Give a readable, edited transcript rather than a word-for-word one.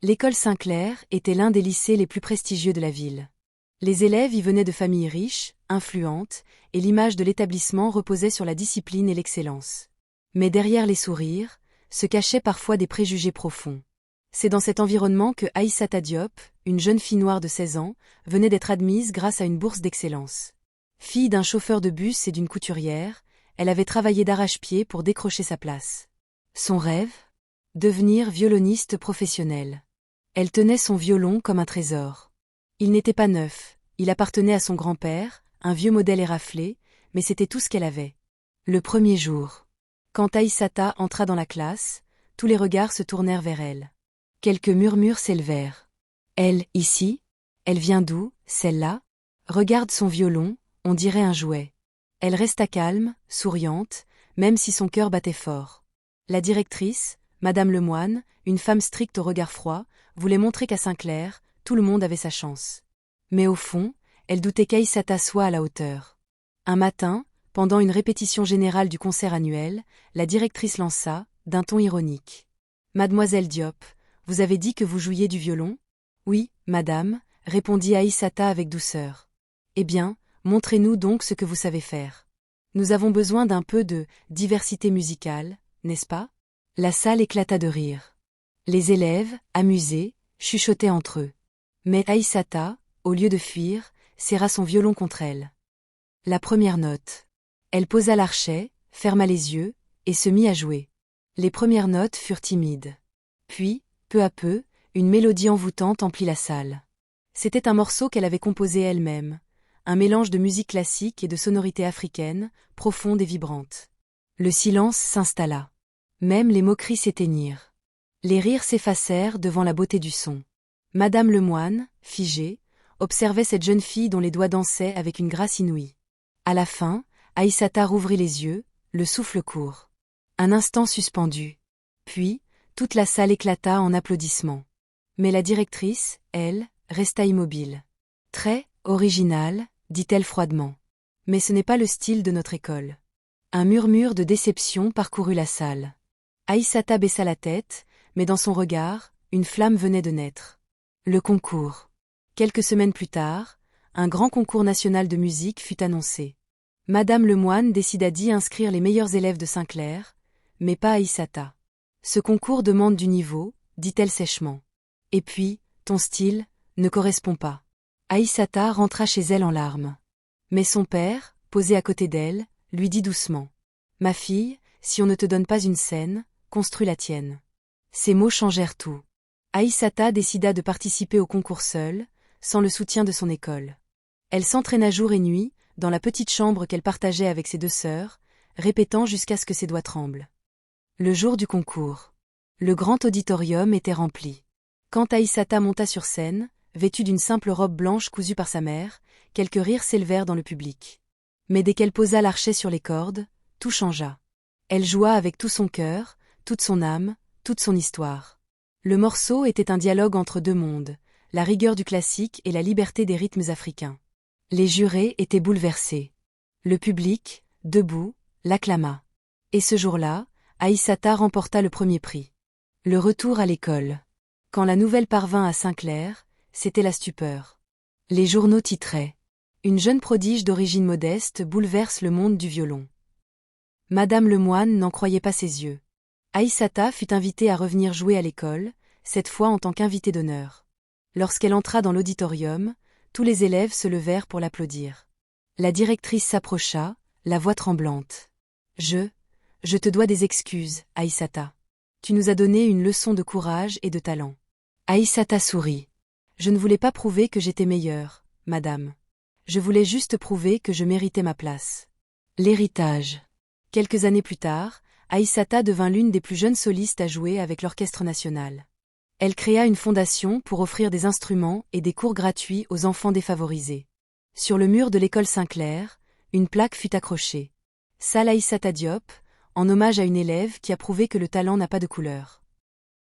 L'école Saint-Clair était l'un des lycées les plus prestigieux de la ville. Les élèves y venaient de familles riches, influentes, et l'image de l'établissement reposait sur la discipline et l'excellence. Mais derrière les sourires, se cachaient parfois des préjugés profonds. C'est dans cet environnement que Aïssata Diop, une jeune fille noire de 16 ans, venait d'être admise grâce à une bourse d'excellence. Fille d'un chauffeur de bus et d'une couturière, elle avait travaillé d'arrache-pied pour décrocher sa place. Son rêve ? Devenir violoniste professionnelle. Elle tenait son violon comme un trésor. Il n'était pas neuf, il appartenait à son grand-père, un vieux modèle éraflé, mais c'était tout ce qu'elle avait. Le premier jour. Quand Aïssata entra dans la classe, tous les regards se tournèrent vers elle. Quelques murmures s'élevèrent. Elle, ici ? Elle vient d'où, celle-là ? Regarde son violon, on dirait un jouet. Elle resta calme, souriante, même si son cœur battait fort. La directrice, Madame Lemoine, une femme stricte au regard froid, voulait montrer qu'à Saint-Clair, tout le monde avait sa chance. Mais au fond, elle doutait qu'Aïssata soit à la hauteur. Un matin, pendant une répétition générale du concert annuel, la directrice lança, d'un ton ironique. « Mademoiselle Diop, vous avez dit que vous jouiez du violon ? » »« Oui, madame, » répondit Aïssata avec douceur. « Eh bien, montrez-nous donc ce que vous savez faire. Nous avons besoin d'un peu de diversité musicale, n'est-ce pas ?» La salle éclata de rire. Les élèves, amusés, chuchotaient entre eux. Mais Aïssata, au lieu de fuir, serra son violon contre elle. La première note. Elle posa l'archet, ferma les yeux, et se mit à jouer. Les premières notes furent timides. Puis, peu à peu, une mélodie envoûtante emplit la salle. C'était un morceau qu'elle avait composé elle-même, un mélange de musique classique et de sonorités africaines, profonde et vibrante. Le silence s'installa. Même les moqueries s'éteignirent. Les rires s'effacèrent devant la beauté du son. Madame Lemoine, figée, observait cette jeune fille dont les doigts dansaient avec une grâce inouïe. À la fin, Aïssata rouvrit les yeux, le souffle court. Un instant suspendu. Puis, toute la salle éclata en applaudissements. Mais la directrice, elle, resta immobile. « Très original, » dit-elle froidement. « Mais ce n'est pas le style de notre école. » Un murmure de déception parcourut la salle. Aïssata baissa la tête, mais dans son regard, une flamme venait de naître. Le concours. Quelques semaines plus tard, un grand concours national de musique fut annoncé. Madame Lemoine décida d'y inscrire les meilleurs élèves de Saint-Clair, mais pas Aïssata. Ce concours demande du niveau, dit-elle sèchement. Et puis, ton style ne correspond pas. Aïssata rentra chez elle en larmes. Mais son père, posé à côté d'elle, lui dit doucement. Ma fille, si on ne te donne pas une scène, construis la tienne. Ces mots changèrent tout. Aïssata décida de participer au concours seule, sans le soutien de son école. Elle s'entraîna jour et nuit, dans la petite chambre qu'elle partageait avec ses deux sœurs, répétant jusqu'à ce que ses doigts tremblent. Le jour du concours. Le grand auditorium était rempli. Quand Aïssata monta sur scène, vêtue d'une simple robe blanche cousue par sa mère, quelques rires s'élevèrent dans le public. Mais dès qu'elle posa l'archet sur les cordes, tout changea. Elle joua avec tout son cœur, toute son âme, toute son histoire. Le morceau était un dialogue entre deux mondes, la rigueur du classique et la liberté des rythmes africains. Les jurés étaient bouleversés. Le public, debout, l'acclama. Et ce jour-là, Aïssata remporta le premier prix. Le retour à l'école. Quand la nouvelle parvint à Saint-Clair, c'était la stupeur. Les journaux titraient. Une jeune prodige d'origine modeste bouleverse le monde du violon. Madame Lemoine n'en croyait pas ses yeux. Aïssata fut invitée à revenir jouer à l'école, cette fois en tant qu'invitée d'honneur. Lorsqu'elle entra dans l'auditorium, tous les élèves se levèrent pour l'applaudir. La directrice s'approcha, la voix tremblante. Je te dois des excuses, Aïssata. Tu nous as donné une leçon de courage et de talent. Aïssata sourit. Je ne voulais pas prouver que j'étais meilleure, madame. Je voulais juste prouver que je méritais ma place. L'héritage. Quelques années plus tard, Aïssata devint l'une des plus jeunes solistes à jouer avec l'Orchestre national. Elle créa une fondation pour offrir des instruments et des cours gratuits aux enfants défavorisés. Sur le mur de l'école Saint-Clair, une plaque fut accrochée. Salle Aïssata Diop, en hommage à une élève qui a prouvé que le talent n'a pas de couleur.